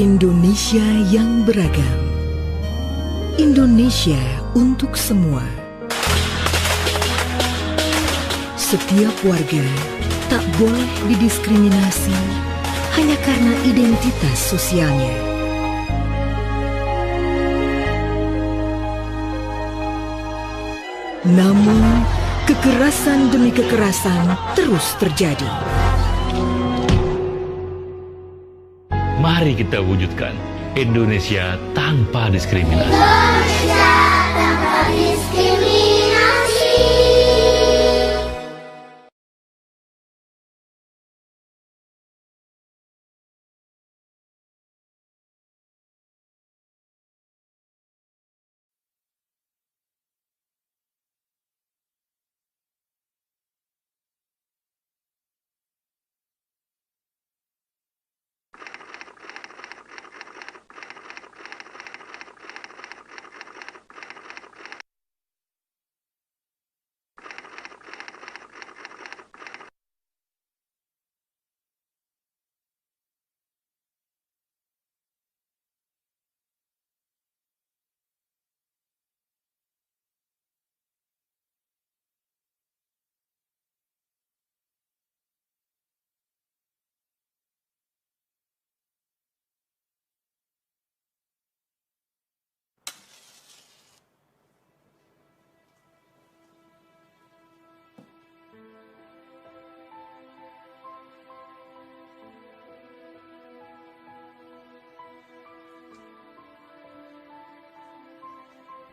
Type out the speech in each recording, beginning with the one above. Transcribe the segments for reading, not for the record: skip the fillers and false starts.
Indonesia yang beragam. Indonesia untuk semua. Setiap warga tak boleh didiskriminasi hanya karena identitas sosialnya. Namun, kekerasan demi kekerasan terus terjadi. Mari kita wujudkan Indonesia tanpa diskriminasi. Indonesia tanpa diskriminasi.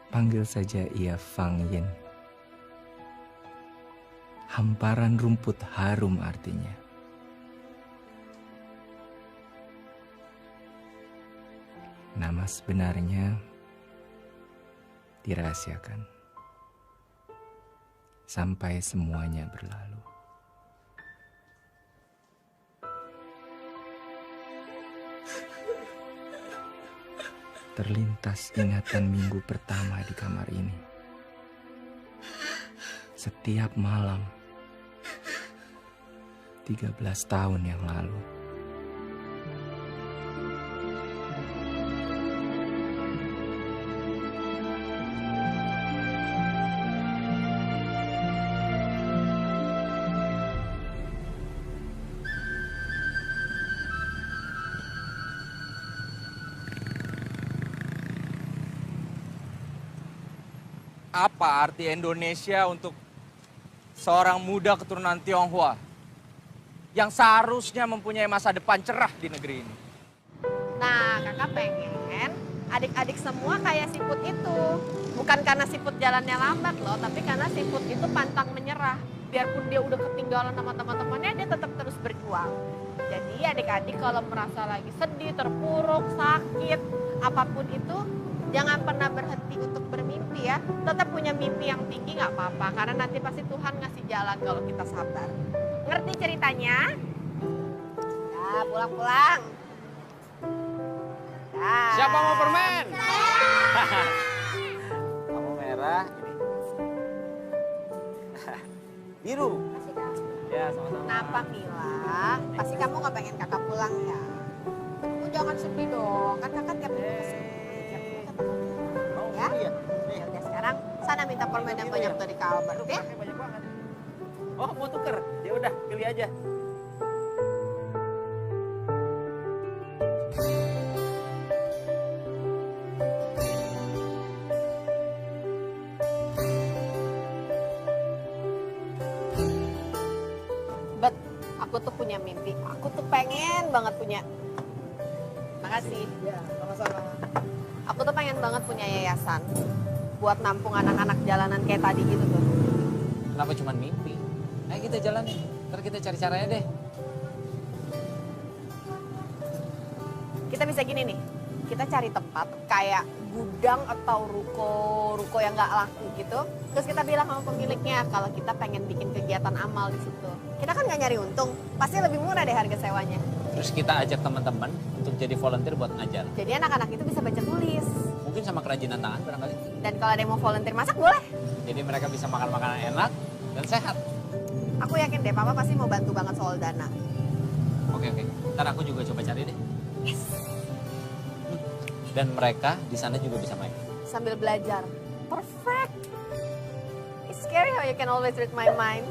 Panggil saja ia Fang Yin. Hamparan rumput harum artinya. Nama sebenarnya dirahasiakan sampai semuanya berlalu. Terlintas ingatan minggu pertama di kamar ini. Setiap malam 13 tahun yang lalu. Apa arti Indonesia untuk seorang muda keturunan Tionghoa yang seharusnya mempunyai masa depan cerah di negeri ini? Nah, kakak pengen adik-adik semua kayak siput itu. Bukan karena siput jalannya lambat loh, tapi karena siput itu pantang menyerah. Biarpun dia udah ketinggalan sama teman-temannya, dia tetap terus berjuang. Jadi adik-adik kalau merasa lagi sedih, terpuruk, sakit, apapun itu, jangan pernah berhenti untuk bermimpi ya. Tetap punya mimpi yang tinggi nggak apa-apa. Karena nanti pasti Tuhan ngasih jalan kalau kita sabar. Ngerti ceritanya? Ya, pulang-pulang. Ya. Siapa mau permen? Saya. Kamu merah, ini. Biru. Ya, sama-sama. Kenapa Mila? Pasti kamu nggak pengen kakak pulang ya? Kamu jangan sedih dong. Kan kakak tiap minggu kesini. Tiap minggu ketemu. Ya? Iya. Ya udah sekarang sana minta permen yang banyak dari Kak Albert, oke? Banyak banget. Oh, mau tuker? Ya udah, pilih aja. Bet, aku tuh punya mimpi. Aku tuh pengen banget punya. Makasih. Ya, sama-sama. Aku tuh pengen banget punya yayasan buat nampung anak-anak jalanan kayak tadi gitu tuh. Kenapa cuma mimpi? Ayo kita jalanin, ntar kita cari caranya deh. Kita bisa gini nih, kita cari tempat kayak gudang atau ruko yang nggak laku gitu. Terus kita bilang sama pemiliknya kalau kita pengen bikin kegiatan amal di situ. Kita kan nggak nyari untung, pasti lebih murah deh harga sewanya. Terus kita ajak teman-teman untuk jadi volunteer buat ngajar. Jadi anak-anak itu bisa baca tulis. Mungkin sama kerajinan tangan barangkali. Dan kalau ada yang mau volunteer masak boleh. Jadi mereka bisa makan makanan enak dan sehat. Aku yakin deh, Papa pasti mau bantu banget soal dana. Oke, ntar aku juga coba cari deh. Yes. Dan mereka di sana juga bisa main. Sambil belajar. Perfect. It's scary how you can always read my mind.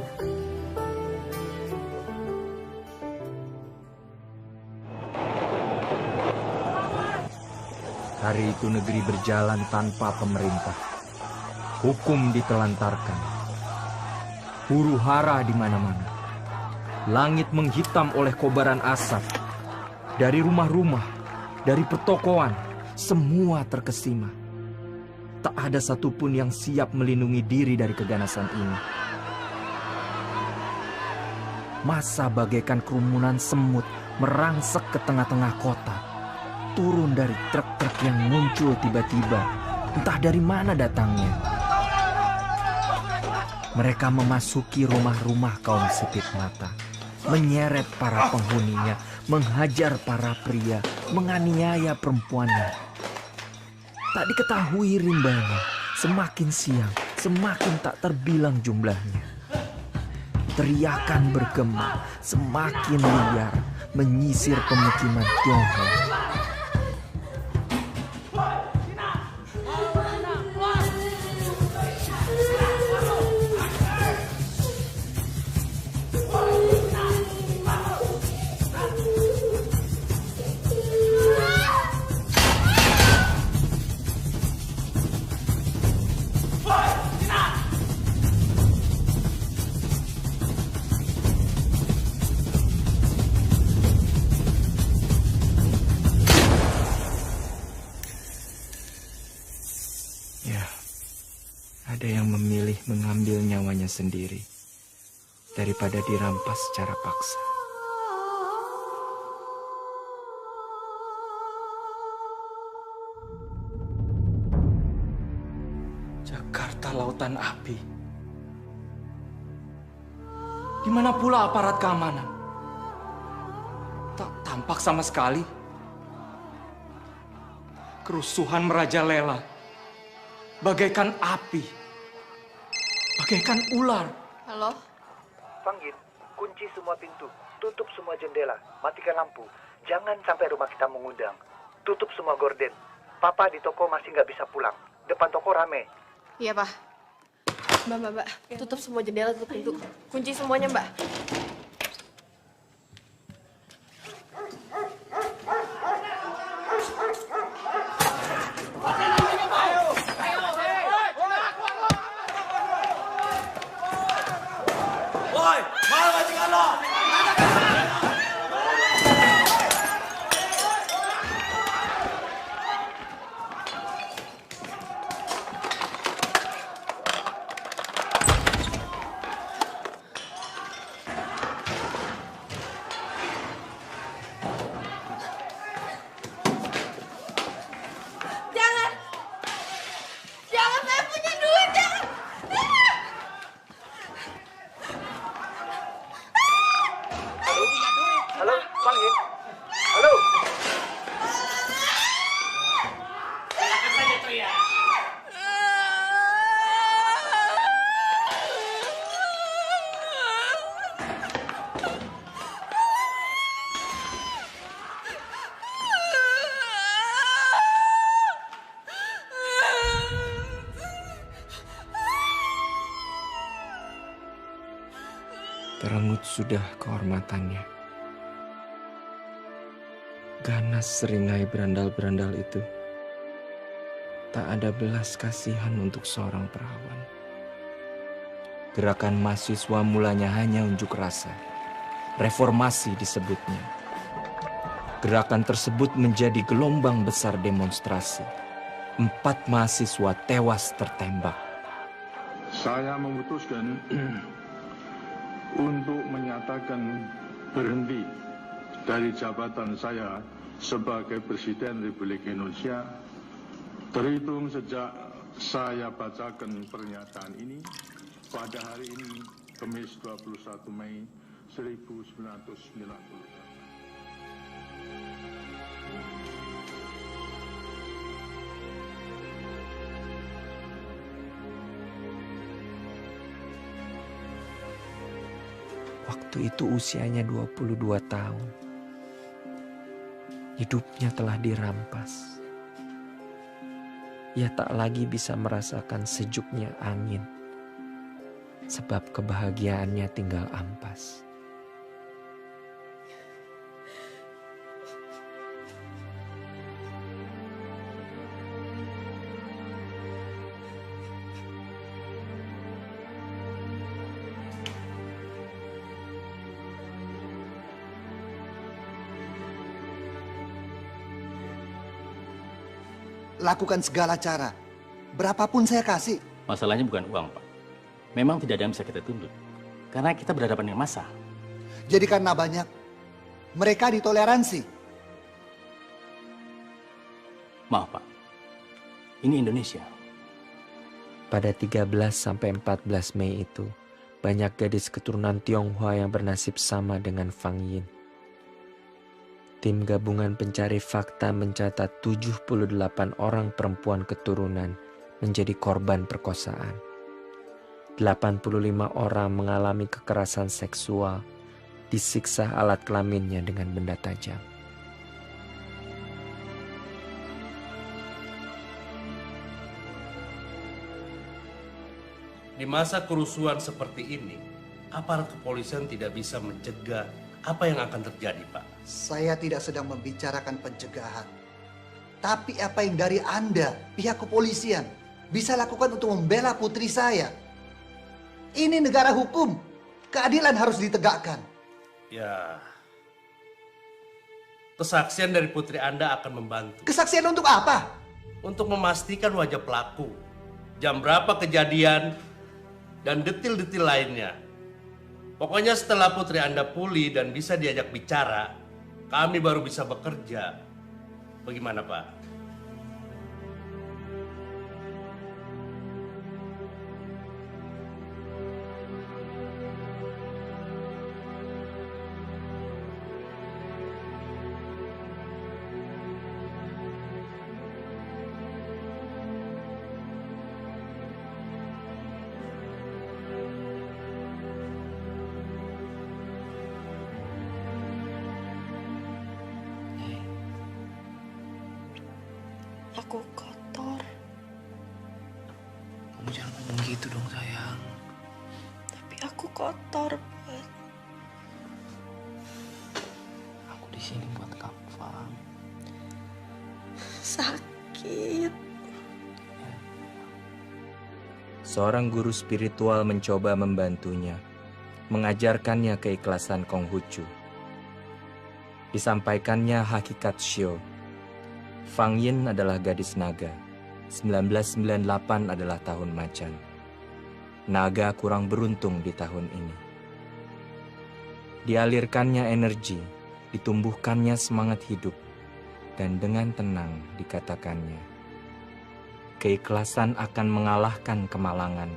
Hari itu negeri berjalan tanpa pemerintah. Hukum ditelantarkan. Huru hara di mana-mana. Langit menghitam oleh kobaran asap. Dari rumah-rumah, dari pertokoan, semua terkesima. Tak ada satupun yang siap melindungi diri dari keganasan ini. Massa bagaikan kerumunan semut merangsek ke tengah-tengah kota. Turun dari truk-truk yang muncul tiba-tiba, entah dari mana datangnya. Mereka memasuki rumah-rumah kaum sipit mata, menyeret para penghuninya, menghajar para pria, menganiaya perempuannya. Tak diketahui rimbanya, semakin siang, semakin tak terbilang jumlahnya. Teriakan bergema, semakin liar, menyisir pemukiman Tionghoa. Ada yang memilih mengambil nyawanya sendiri daripada dirampas secara paksa. Jakarta lautan api. Di mana pula aparat keamanan? Tak tampak sama sekali. Kerusuhan merajalela, bagaikan api. Bagaikan ular. Halo? Panggil, kunci semua pintu, tutup semua jendela, matikan lampu. Jangan sampai rumah kita mengundang. Tutup semua gorden. Papa di toko masih nggak bisa pulang. Depan toko rame. Iya, Pak. Mbak. Tutup semua jendela, tutup pintu. Kunci semuanya, Mbak. Jangan, saya punya duit, jangan. Halo, panggil. Halo. Terengut sudah kehormatannya. Ganas seringai berandal-berandal itu. Tak ada belas kasihan untuk seorang perawan. Gerakan mahasiswa mulanya hanya unjuk rasa. Reformasi disebutnya. Gerakan tersebut menjadi gelombang besar demonstrasi. 4 mahasiswa tewas tertembak. Saya memutuskan untuk menyatakan berhenti dari jabatan saya sebagai Presiden Republik Indonesia terhitung sejak saya bacakan pernyataan ini pada hari ini, Kamis 21 Mei 1990. Waktu itu usianya 22 tahun. Hidupnya telah dirampas. ia tak lagi bisa merasakan sejuknya angin, sebab kebahagiaannya tinggal ampas. Lakukan segala cara. Berapapun saya kasih. Masalahnya bukan uang, Pak. Memang tidak ada yang bisa kita tuntut. Karena kita berhadapan dengan massa. Jadi karena banyak, mereka ditoleransi. Maaf, Pak. Ini Indonesia. Pada 13-14 Mei itu, banyak gadis keturunan Tionghoa yang bernasib sama dengan Fang Yin. Tim gabungan pencari fakta mencatat 78 orang perempuan keturunan menjadi korban perkosaan. 85 orang mengalami kekerasan seksual, disiksa alat kelaminnya dengan benda tajam. Di masa kerusuhan seperti ini, aparat kepolisian tidak bisa mencegah apa yang akan terjadi, Pak. Saya tidak sedang membicarakan pencegahan. Tapi apa yang dari Anda, pihak kepolisian, bisa lakukan untuk membela putri saya? Ini negara hukum. Keadilan harus ditegakkan. Ya, kesaksian dari putri Anda akan membantu. Kesaksian untuk apa? Untuk memastikan wajah pelaku, jam berapa kejadian, dan detil-detil lainnya. Pokoknya setelah putri Anda pulih dan bisa diajak bicara, kami baru bisa bekerja. Bagaimana, Pak? Aku kotor. Kamu jangan ngomong gitu dong, sayang. Tapi aku kotor, Bud. Aku di sini buat kamu, Fang. Sakit. Seorang guru spiritual mencoba membantunya, mengajarkannya keikhlasan Konghucu. Disampaikannya hakikat Shio. Fang Yin adalah gadis naga. 1998 adalah tahun macan. Naga kurang beruntung di tahun ini. Dialirkannya energi, ditumbuhkannya semangat hidup, dan dengan tenang dikatakannya, keikhlasan akan mengalahkan kemalangan,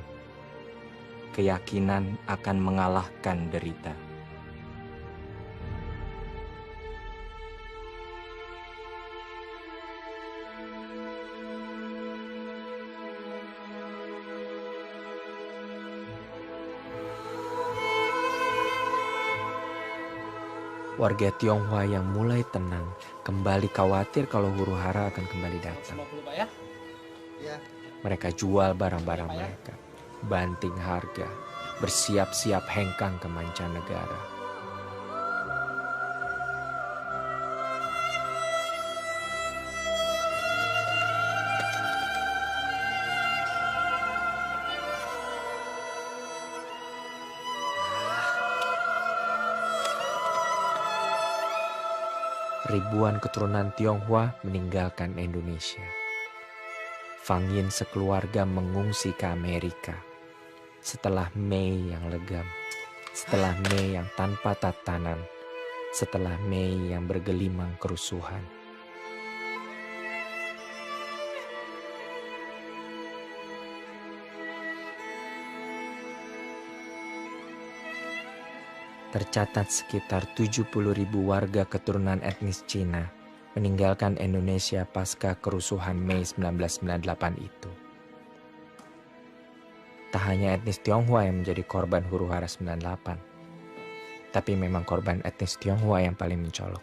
keyakinan akan mengalahkan derita. Warga Tionghoa yang mulai tenang kembali khawatir kalau huru-hara akan kembali datang. 50, Pak ya? Ya. Mereka jual barang-barang mereka, banting harga, bersiap-siap hengkang ke mancanegara. Ribuan keturunan Tionghoa meninggalkan Indonesia. Fang Yin sekeluarga mengungsi ke Amerika. Setelah Mei yang legam, setelah Mei yang tanpa tatanan, setelah Mei yang bergelimang kerusuhan. Tercatat sekitar 70.000 warga keturunan etnis Cina meninggalkan Indonesia pasca kerusuhan Mei 1998 itu. Tak hanya etnis Tionghoa yang menjadi korban huru-hara 98, tapi memang korban etnis Tionghoa yang paling mencolok.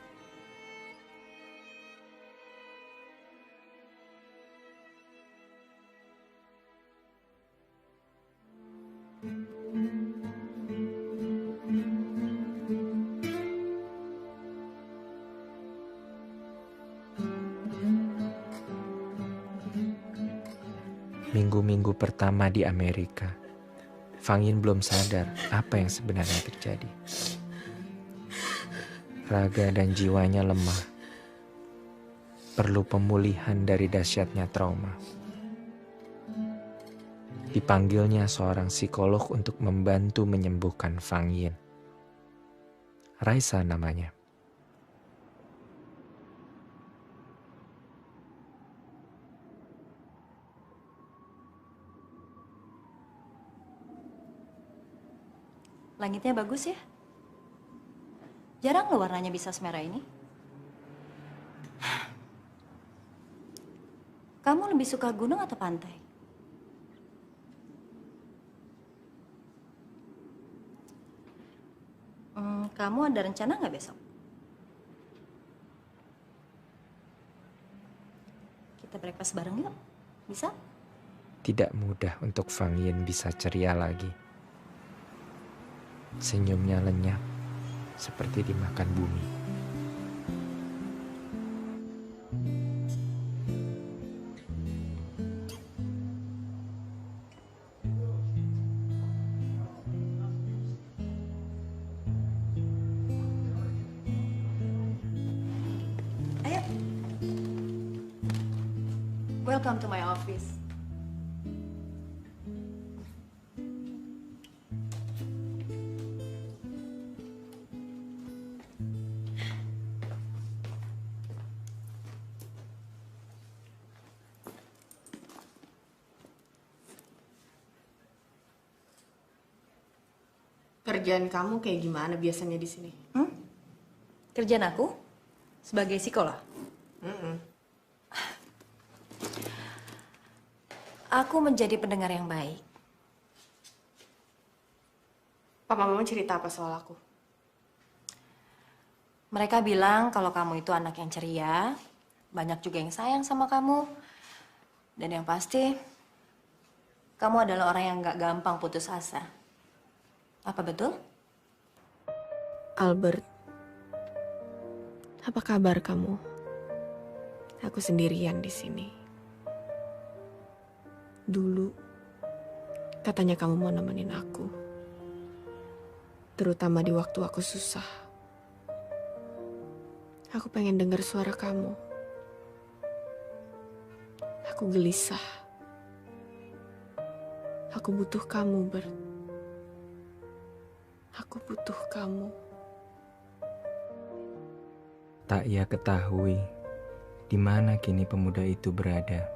Minggu-minggu pertama di Amerika, Fang Yin belum sadar apa yang sebenarnya terjadi. Raga dan jiwanya lemah, perlu pemulihan dari dahsyatnya trauma. Dipanggilnya seorang psikolog untuk membantu menyembuhkan Fang Yin. Raisa namanya. Langitnya bagus ya? Jarang loh warnanya bisa semerah ini. Kamu lebih suka gunung atau pantai? Kamu ada rencana nggak besok? Kita breakfast bareng yuk, bisa? Tidak mudah untuk Fang Yin bisa ceria lagi. Senyumnya lenyap, seperti dimakan bumi. Ayo. Welcome to my office. Kerjaan kamu kayak gimana biasanya di sini? Kerjaan aku sebagai psikolog. Aku menjadi pendengar yang baik. Papa mama cerita apa soal aku? Mereka bilang kalau kamu itu anak yang ceria, banyak juga yang sayang sama kamu. Dan yang pasti, kamu adalah orang yang gak gampang putus asa. Apa betul? Albert, apa kabar kamu? Aku sendirian di sini. Dulu, katanya kamu mau nemenin aku. Terutama di waktu aku susah. Aku pengen dengar suara kamu. Aku gelisah. Aku butuh kamu, Bert. Aku butuh kamu. Tak ia ketahui di mana kini pemuda itu berada.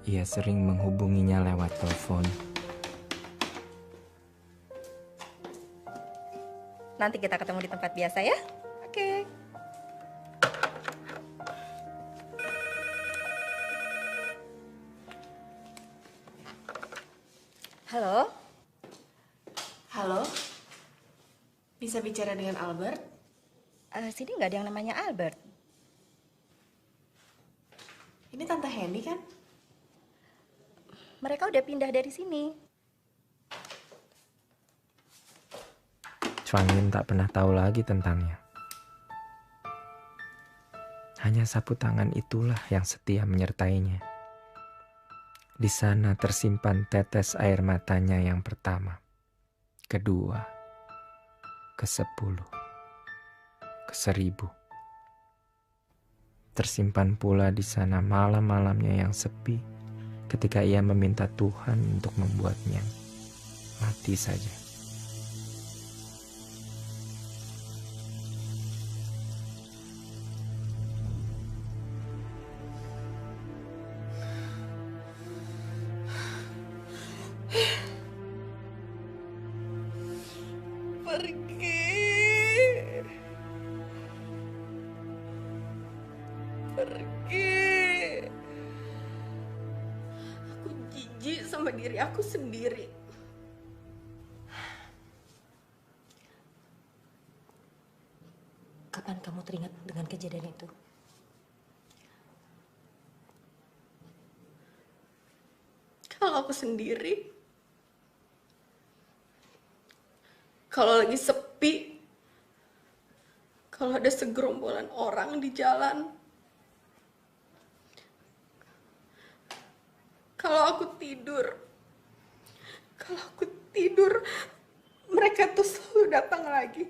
Ia sering menghubunginya lewat telepon. Nanti kita ketemu di tempat biasa ya? Oke. Halo? Halo? Bisa bicara dengan Albert? Sini nggak ada yang namanya Albert. Ini Tante Henny kan? Mereka udah pindah dari sini. Fang Yin tak pernah tahu lagi tentangnya. Hanya sapu tangan itulah yang setia menyertainya. Di sana tersimpan tetes air matanya yang pertama, kedua, ke-10, ke-1000. Tersimpan pula di sana malam-malamnya yang sepi ketika ia meminta Tuhan untuk membuatnya mati saja. Pergi. Aku jijik sama diri aku sendiri. Kapan kamu teringat dengan kejadian itu? Kalau aku sendiri, Kalau lagi sepi, kalau ada segerombolan orang di jalan, kalau aku tidur, mereka tuh selalu datang lagi.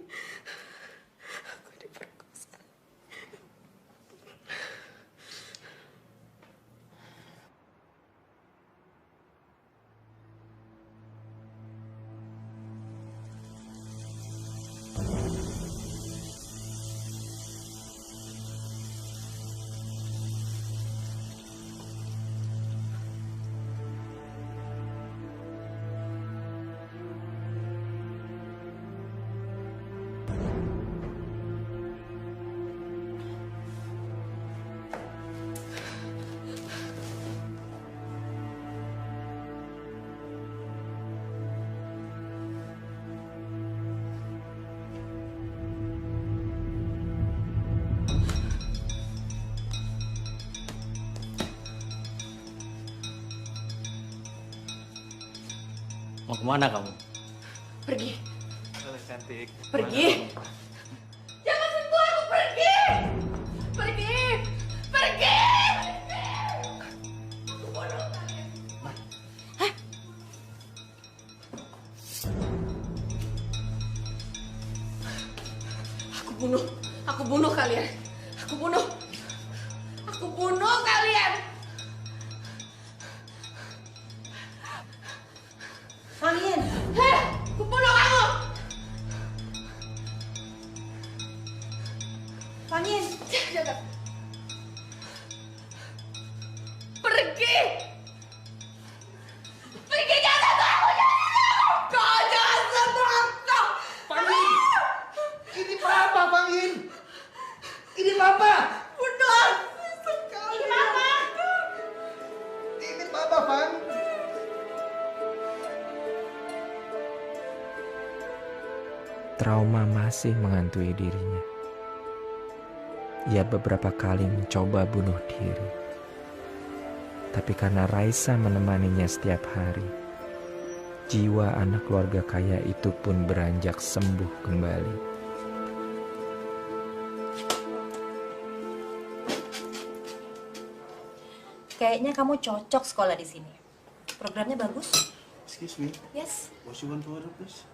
Aku diperkosa. Mau kemana kamu? Pergi. Halo cantik. Pergi. Jangan sentuh aku, pergi. Pergi. Pergi. Aku bunuh kalian. Hah? Aku bunuh kalian. Aku bunuh kalian. Fangin! Heh, aku bunuh kamu. Fangin! Jangan. Pergi. Pergi, jangan sentuh aku, Kau jangan sentuh aku. Fangin! Ini Papa, Fangin! Ini Papa! Bunuh sekali. Ini Papa. Ini Papa, Fang! Trauma masih menghantui dirinya. Ia beberapa kali mencoba bunuh diri. Tapi karena Raisa menemaninya setiap hari, jiwa anak keluarga kaya itu pun beranjak sembuh kembali. Kayaknya kamu cocok sekolah di sini. Programnya bagus. Excuse me. Yes. What you want to order, please?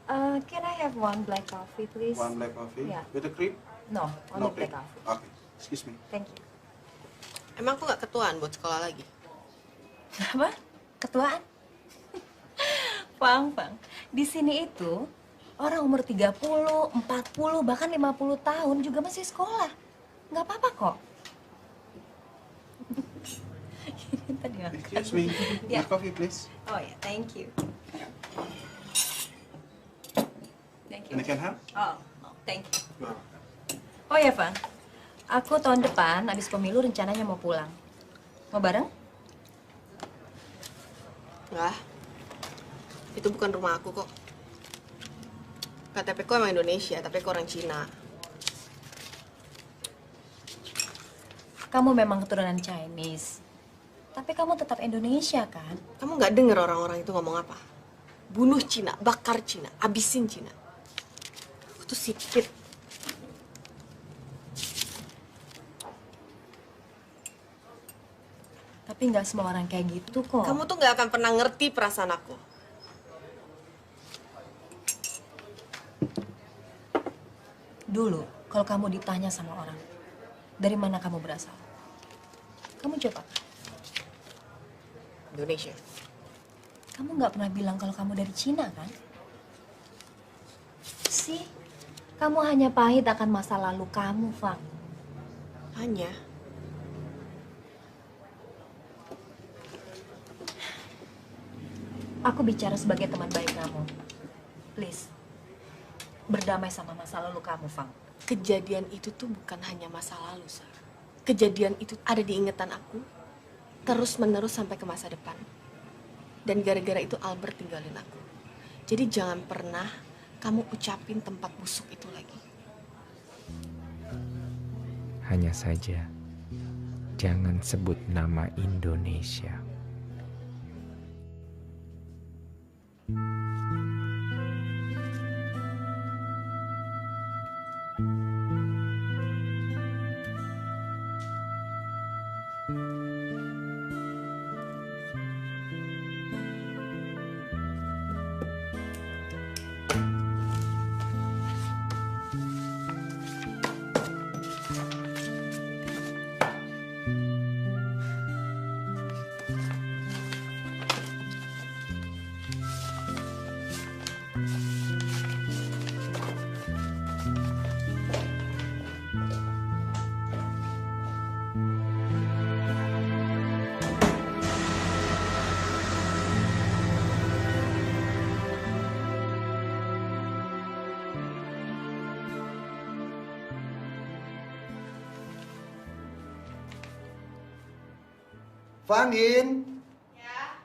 Can I have one black coffee, please? One black coffee. Yeah. With a cream? No, only No black cream. coffee. Okay. Excuse me. Thank you. Emang aku nggak ketuaan buat sekolah lagi? Apa? Ketuaan? Fang. Di sini itu orang umur 30, 40, bahkan 50 tahun juga masih sekolah. Nggak apa-apa kok. Tadi makan. Excuse me. Yeah. Black coffee, please. Oh ya, thank you. Thank you. And I can have? Oh, thank you. Go. Oh ya, Fang. Aku tahun depan habis pemilu rencananya mau pulang. Mau bareng? Enggak. Itu bukan rumah aku kok. KTP ku emang Indonesia, tapi aku orang Cina. Kamu memang keturunan Chinese. Tapi kamu tetap Indonesia, kan? Kamu nggak denger orang-orang itu ngomong apa? Bunuh Cina, bakar Cina, abisin Cina. Aku tuh sipit. Tapi nggak semua orang kayak gitu kok. Kamu tuh nggak akan pernah ngerti perasaan aku. Dulu, kalau kamu ditanya sama orang, dari mana kamu berasal? Kamu jawab apa? Indonesia. Kamu nggak pernah bilang kalau kamu dari Cina, kan? Sih, kamu hanya pahit akan masa lalu kamu, Fang. Hanya? Aku bicara sebagai teman baik kamu. Please, berdamai sama masa lalu kamu, Fang. Kejadian itu tuh bukan hanya masa lalu, Sar. Kejadian itu ada di ingatan aku, terus-menerus sampai ke masa depan. Dan gara-gara itu Albert tinggalin aku. Jadi jangan pernah kamu ucapin tempat busuk itu lagi. Hanya saja, jangan sebut nama Indonesia. Fang Yin. Ya.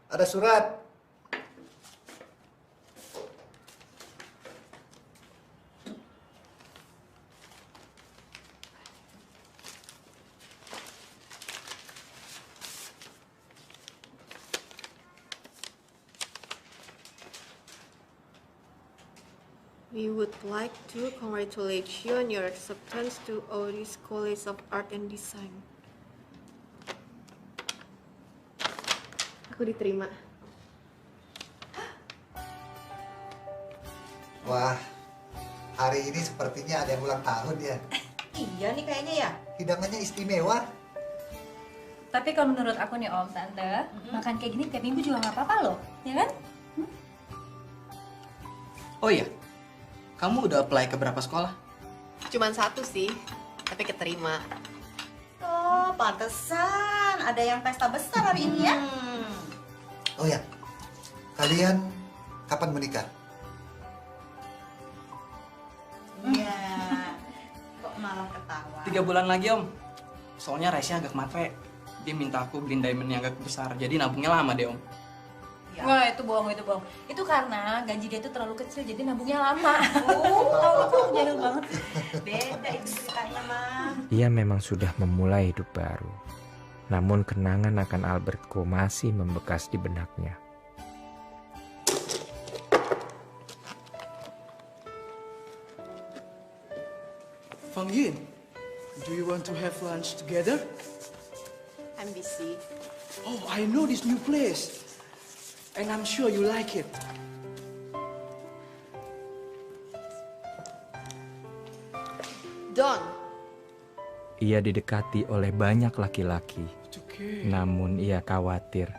Ada surat. We would like to congratulate you on your acceptance to Auris College of Art and Design. Aku diterima. Wah, hari ini sepertinya ada yang ulang tahun ya. Iya nih kayaknya ya. Hidangannya istimewa. Tapi kalau menurut aku nih Om, Tante, makan kayak gini tiap minggu juga nggak apa-apa loh, ya kan? Oh iya, kamu udah apply ke berapa sekolah? Cuman 1 sih, tapi keterima. Oh, pantesan ada yang pesta besar hari ini ya. Oh ya, kalian kapan menikah? Iya. Kok malah ketawa? 3 bulan lagi Om. Soalnya Raisya agak matre. Dia minta aku beliin diamond yang agak besar, jadi nabungnya lama deh Om. Wah, itu bohong, itu bohong. Itu karena gaji dia itu terlalu kecil, jadi nabungnya lama. Tahu jahil banget. Beda itu ceritanya, Mah. Ia memang sudah memulai hidup baru. Namun kenangan akan Albertko masih membekas di benaknya. Fang Yin, do you want to have lunch together? I'm busy. Oh, I know this new place. And I'm sure you like it. Don. Ia didekati oleh banyak laki-laki. Okay. Namun ia khawatir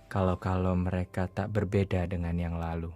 kalau mereka tak berbeda dengan yang lalu.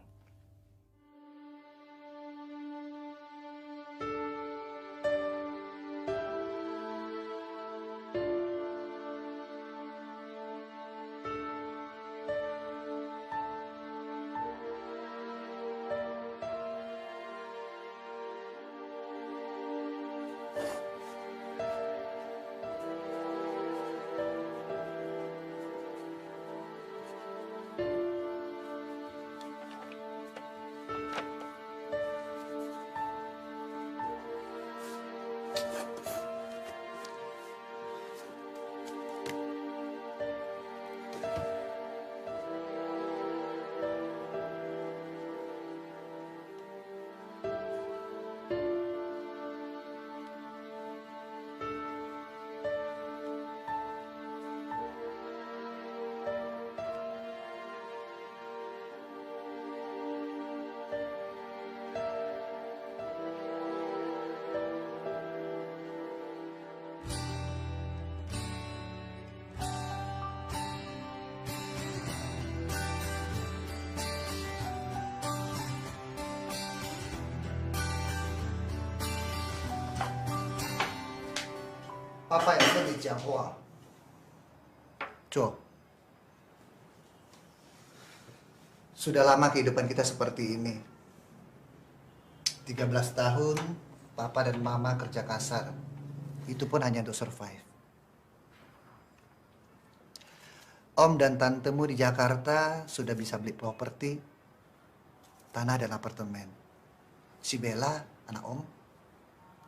Papa yang跟你讲话。坐。Sudah lama kehidupan kita seperti ini. 13 tahun, Papa dan Mama kerja kasar. Itu pun hanya untuk survive. Om dan tantemu di Jakarta sudah bisa beli properti, tanah dan apartemen. Si Bella, anak Om,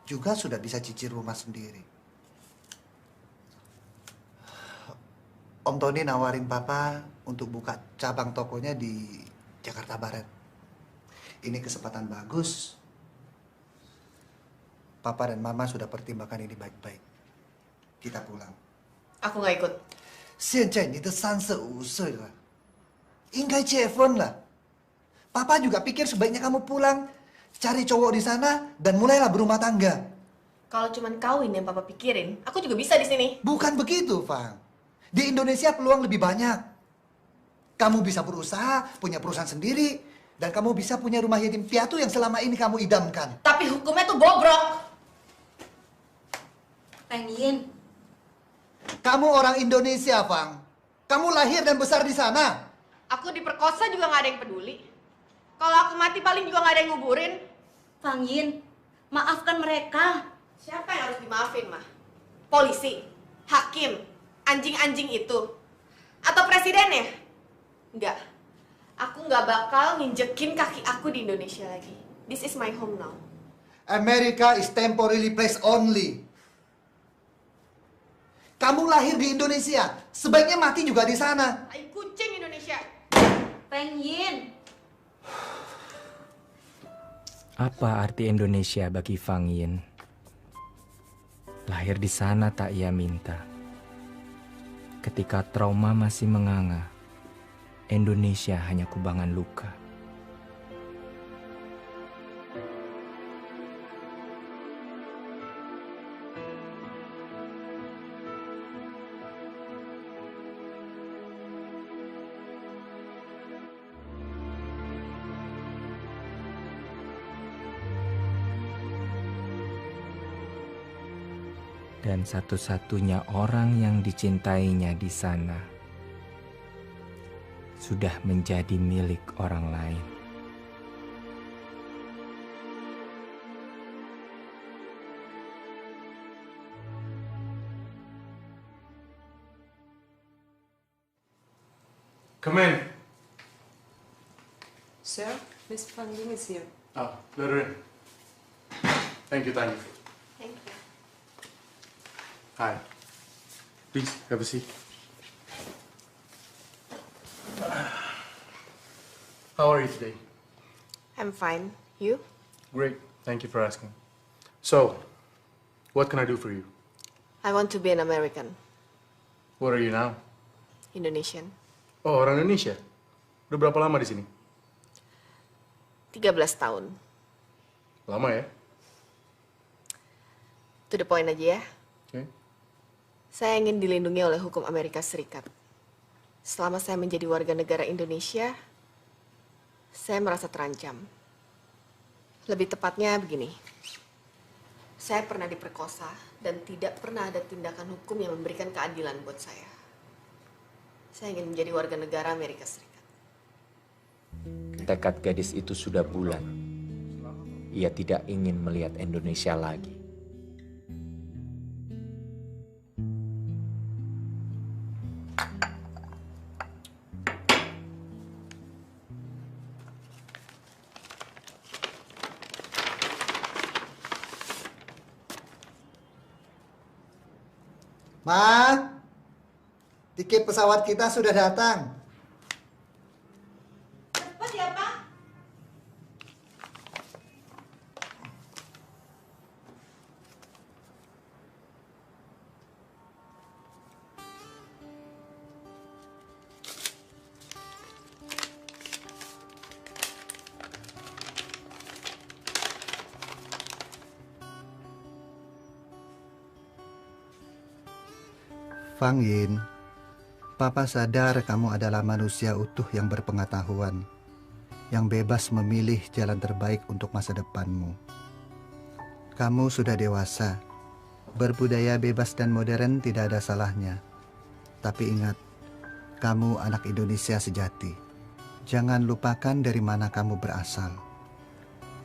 juga sudah bisa cicil rumah sendiri. Om Tony nawarin Papa untuk buka cabang tokonya di Jakarta Barat. Ini kesempatan bagus. Papa dan Mama sudah pertimbangkan ini baik-baik. Kita pulang. Aku nggak ikut. 现在你都35岁了，应该结婚了。Papa juga pikir sebaiknya kamu pulang, cari cowok di sana, dan mulailah berumah tangga. Kalau cuman kawin yang Papa pikirin, aku juga bisa di sini. Bukan begitu, Fang. Di Indonesia peluang lebih banyak. Kamu bisa berusaha, punya perusahaan sendiri, dan kamu bisa punya rumah yatim piatu yang selama ini kamu idamkan. Tapi hukumnya tuh bobrok. Pengen. Kamu orang Indonesia, Fang. Kamu lahir dan besar di sana. Aku diperkosa juga nggak ada yang peduli. Kalau aku mati paling juga nggak ada yang nguburin. Fang Yin, maafkan mereka. Siapa yang harus dimaafin, Mah? Polisi? Hakim? Anjing-anjing itu? Atau presidennya? Enggak. Aku nggak bakal nginjekin kaki aku di Indonesia lagi. This is my home now. America is temporary place only. Kamu lahir di Indonesia, sebaiknya mati juga di sana. Tai kucing Indonesia. Feng Yin. Apa arti Indonesia bagi Fang Yin? Lahir di sana tak ia minta. Ketika trauma masih menganga, Indonesia hanya kubangan luka. Dan satu-satunya orang yang dicintainya di sana sudah menjadi milik orang lain. Come in. Sir, Miss Fang Yin is here. Oh, let her in. Thank you, Tanya. Thank you. Hi. Please, have a seat. How are you today? I'm fine. You? Great. Thank you for asking. So, what can I do for you? I want to be an American. What are you now? Indonesian. Oh, orang Indonesia. Udah berapa lama di sini? 13 tahun. Lama ya? To the point aja ya. Oke. Saya ingin dilindungi oleh hukum Amerika Serikat. Selama saya menjadi warga negara Indonesia, saya merasa terancam. Lebih tepatnya begini. Saya pernah diperkosa dan tidak pernah ada tindakan hukum yang memberikan keadilan buat saya. Saya ingin menjadi warga negara Amerika Serikat. Tekad gadis itu sudah bulat. Ia tidak ingin melihat Indonesia lagi. Ma, tiket pesawat kita sudah datang. Cepat ya, Pak. Fang Yin, Papa sadar kamu adalah manusia utuh yang berpengetahuan, yang bebas memilih jalan terbaik untuk masa depanmu. Kamu sudah dewasa, berbudaya bebas dan modern tidak ada salahnya. Tapi ingat, kamu anak Indonesia sejati. Jangan lupakan dari mana kamu berasal.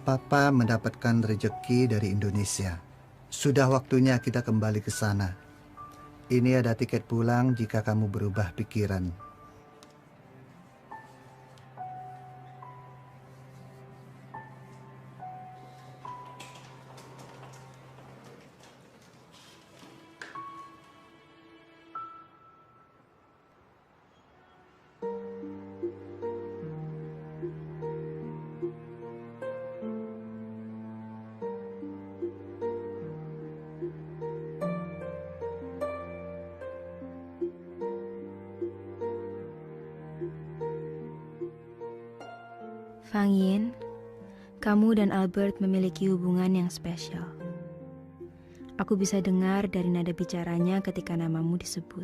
Papa mendapatkan rejeki dari Indonesia. Sudah waktunya kita kembali ke sana. Ini ada tiket pulang jika kamu berubah pikiran. Fang Yin, kamu dan Albert memiliki hubungan yang spesial. Aku bisa dengar dari nada bicaranya ketika namamu disebut.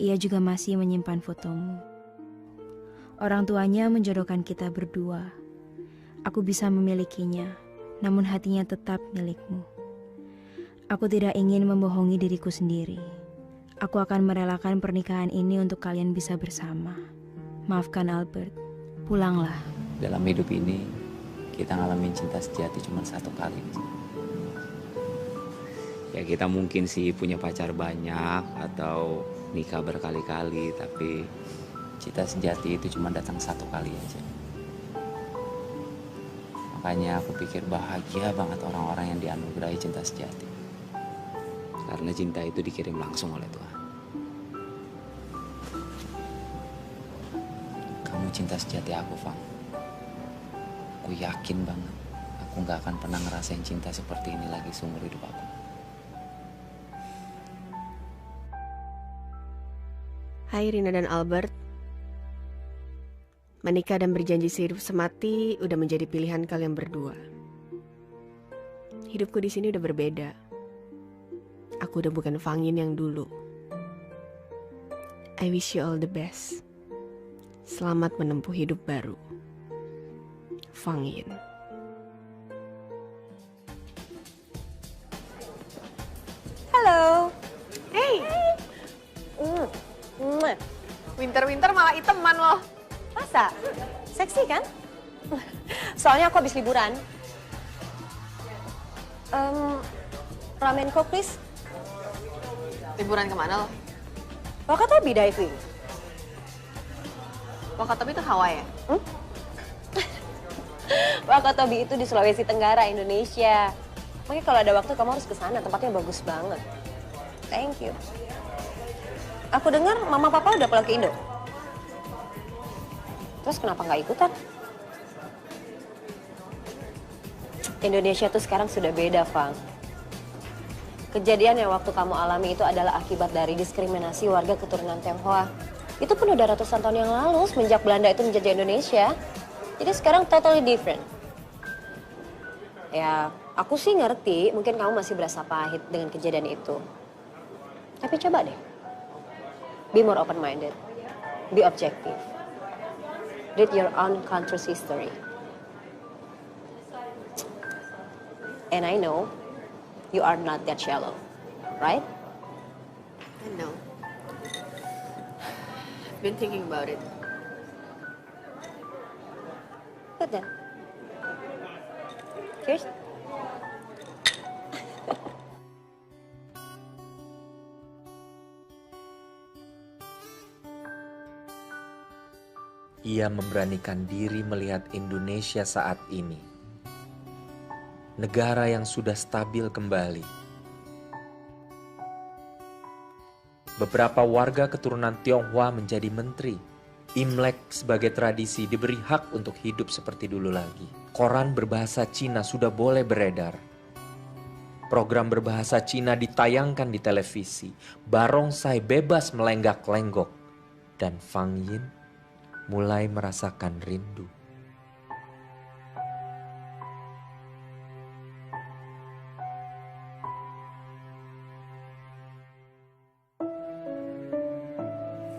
Ia juga masih menyimpan fotomu. Orang tuanya menjodohkan kita berdua. Aku bisa memilikinya, namun hatinya tetap milikmu. Aku tidak ingin membohongi diriku sendiri. Aku akan merelakan pernikahan ini untuk kalian bisa bersama. Maafkan Albert. Pulanglah. Dalam hidup ini, kita ngalamin cinta sejati cuma satu kali. Ya kita mungkin sih punya pacar banyak atau nikah berkali-kali, tapi cinta sejati itu cuma datang satu kali aja. Makanya aku pikir bahagia banget orang-orang yang dianugerahi cinta sejati. Karena cinta itu dikirim langsung oleh Tuhan. Kamu cinta sejati aku, Fang. Aku yakin banget aku gak akan pernah ngerasain cinta seperti ini lagi seumur hidup aku. Hai Rina dan Albert. Menikah dan berjanji sehidup semati udah menjadi pilihan kalian berdua. Hidupku di sini udah berbeda. Aku udah bukan Fangin yang dulu. I wish you all the best. Selamat menempuh hidup baru. Fangin. Halo. Hey. Winter-winter malah iteman loh. Masa? Seksi kan? Soalnya aku habis liburan. Ramen Coke please. Liburan kemana lo? Wakatobi diving. Wakatobi itu Hawaii ya? Wakatobi itu di Sulawesi Tenggara, Indonesia. Makanya kalau ada waktu kamu harus ke sana, tempatnya bagus banget. Thank you. Aku dengar mama papa udah pulang ke Indo. Terus kenapa nggak ikutan? Indonesia tuh sekarang sudah beda, Fang. Kejadian yang waktu kamu alami itu adalah akibat dari diskriminasi warga keturunan Tionghoa. Itu pun udah ratusan tahun yang lalu semenjak Belanda itu menjajah Indonesia. Jadi sekarang totally different. Ya, aku sih ngerti mungkin kamu masih berasa pahit dengan kejadian itu. Tapi coba deh. Be more open-minded. Be objective. Read your own country's history. And I know you are not that shallow, right? I know. I've been thinking about it. Good then. Cheers. Ia memberanikan diri melihat Indonesia saat ini. Negara yang sudah stabil kembali. Beberapa warga keturunan Tionghoa menjadi menteri. Imlek sebagai tradisi diberi hak untuk hidup seperti dulu lagi. Koran berbahasa Cina sudah boleh beredar. Program berbahasa Cina ditayangkan di televisi. Barongsai bebas melenggak-lenggok. Dan Fang Yin mulai merasakan rindu.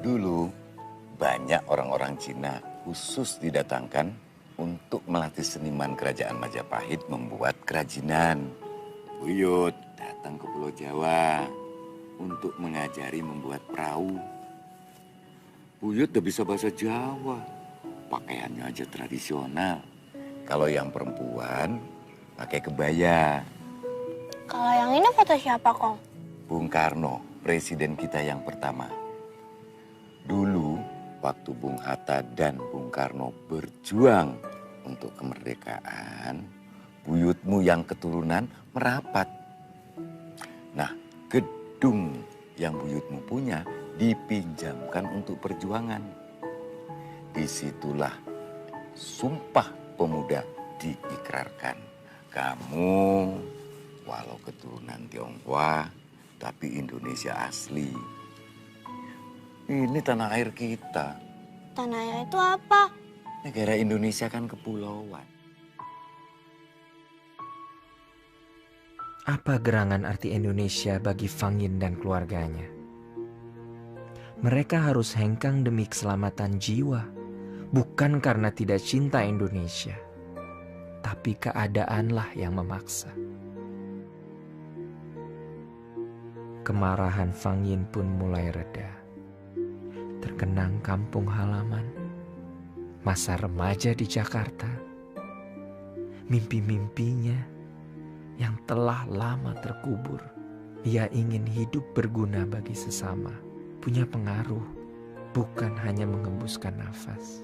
Dulu, banyak orang-orang Cina khusus didatangkan untuk melatih seniman kerajaan Majapahit membuat kerajinan. Buyut datang ke Pulau Jawa untuk mengajari membuat perahu. Buyut udah bisa bahasa Jawa, pakaiannya aja tradisional. Kalau yang perempuan, pakai kebaya. Kalau yang ini foto siapa, Kong? Bung Karno, presiden kita yang pertama. Dulu, waktu Bung Hatta dan Bung Karno berjuang untuk kemerdekaan, buyutmu yang keturunan merapat. Nah, gedung yang buyutmu punya dipinjamkan untuk perjuangan. Disitulah Sumpah Pemuda diikrarkan. Kamu walau keturunan Tionghoa, tapi Indonesia asli. Ini tanah air kita. Tanah air itu apa? Negara Indonesia kan kepulauan. Apa gerangan arti Indonesia bagi Fang Yin dan keluarganya? Mereka harus hengkang demi keselamatan jiwa, bukan karena tidak cinta Indonesia, tapi keadaanlah yang memaksa. Kemarahan Fang Yin pun mulai reda. Terkenang kampung halaman, masa remaja di Jakarta, mimpi-mimpinya yang telah lama terkubur Ia ingin hidup berguna bagi sesama, punya pengaruh, bukan hanya mengembuskan nafas.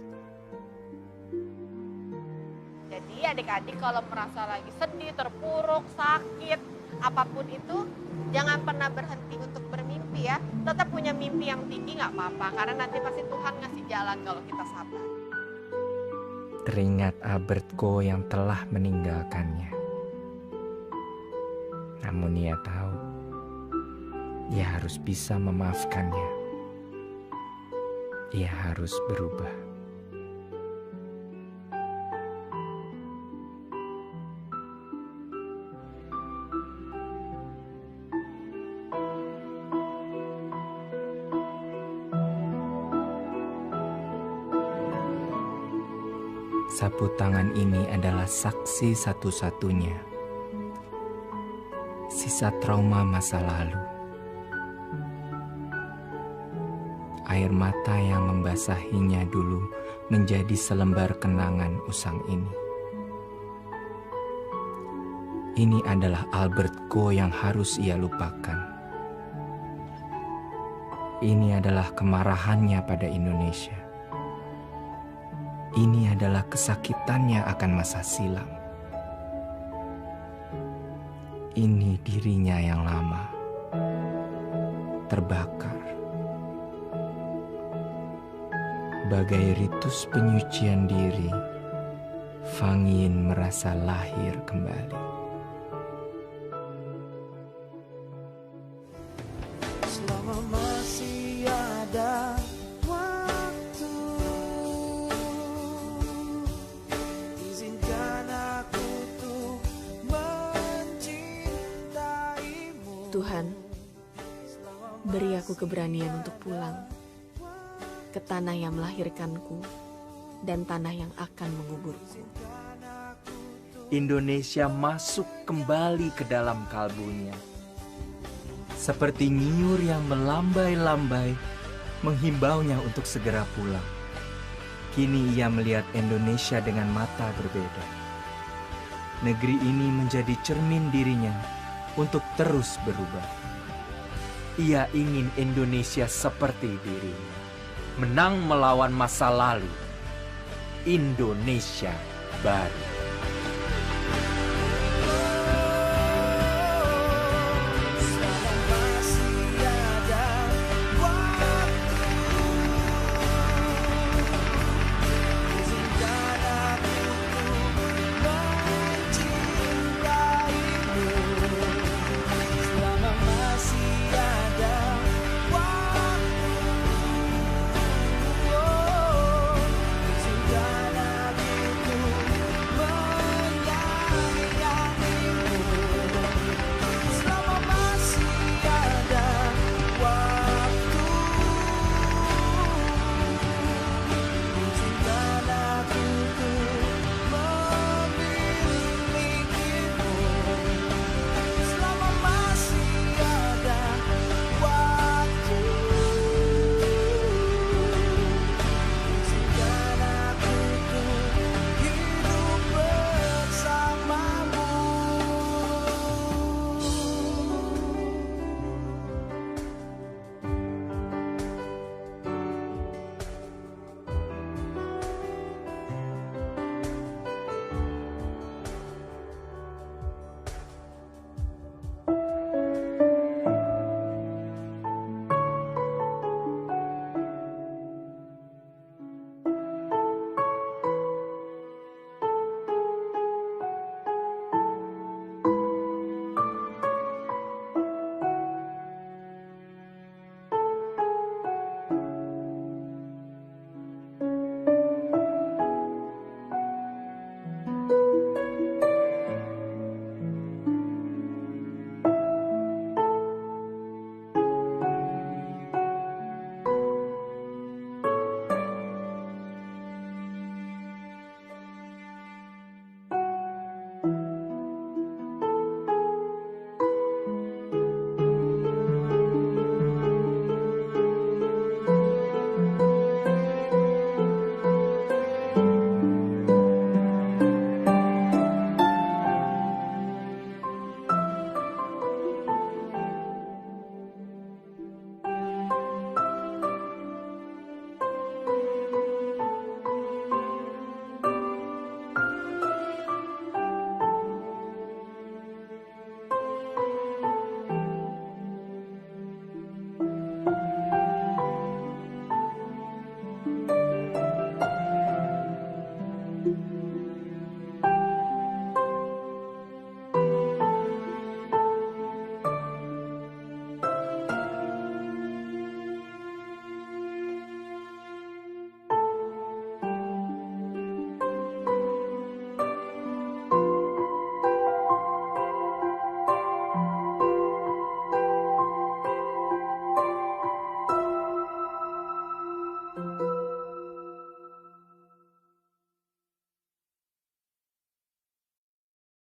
Jadi adik-adik kalau merasa lagi sedih, terpuruk, sakit, apapun itu, jangan pernah berhenti untuk bermimpi ya. Tetap punya mimpi yang tinggi nggak apa-apa, karena nanti pasti Tuhan ngasih jalan kalau kita sabar. Teringat Albertko yang telah meninggalkannya. Namun ia tahu, ia harus bisa memaafkannya. Ia harus berubah. Sapu tangan ini adalah saksi satu-satunya. Sisa trauma masa lalu. Air mata yang membasahinya dulu menjadi selembar kenangan usang ini. Ini adalah Albertko yang harus ia lupakan. Ini adalah kemarahannya pada Indonesia. Ini adalah kesakitannya akan masa silam. Ini dirinya yang lama, terbakar. Bagai ritus penyucian diri, Fangin merasa lahir kembali. Selama masih ada waktu, izinkan aku tuh mencintaimu. Tuhan, beri aku keberanian untuk pulang ke tanah yang melahirkanku dan tanah yang akan menguburku. Indonesia masuk kembali ke dalam kalbunya. Seperti nyiur yang melambai-lambai menghimbaunya untuk segera pulang. Kini ia melihat Indonesia dengan mata berbeda. Negeri ini menjadi cermin dirinya untuk terus berubah. Ia ingin Indonesia seperti dirinya, menang melawan masa lalu. Indonesia baru.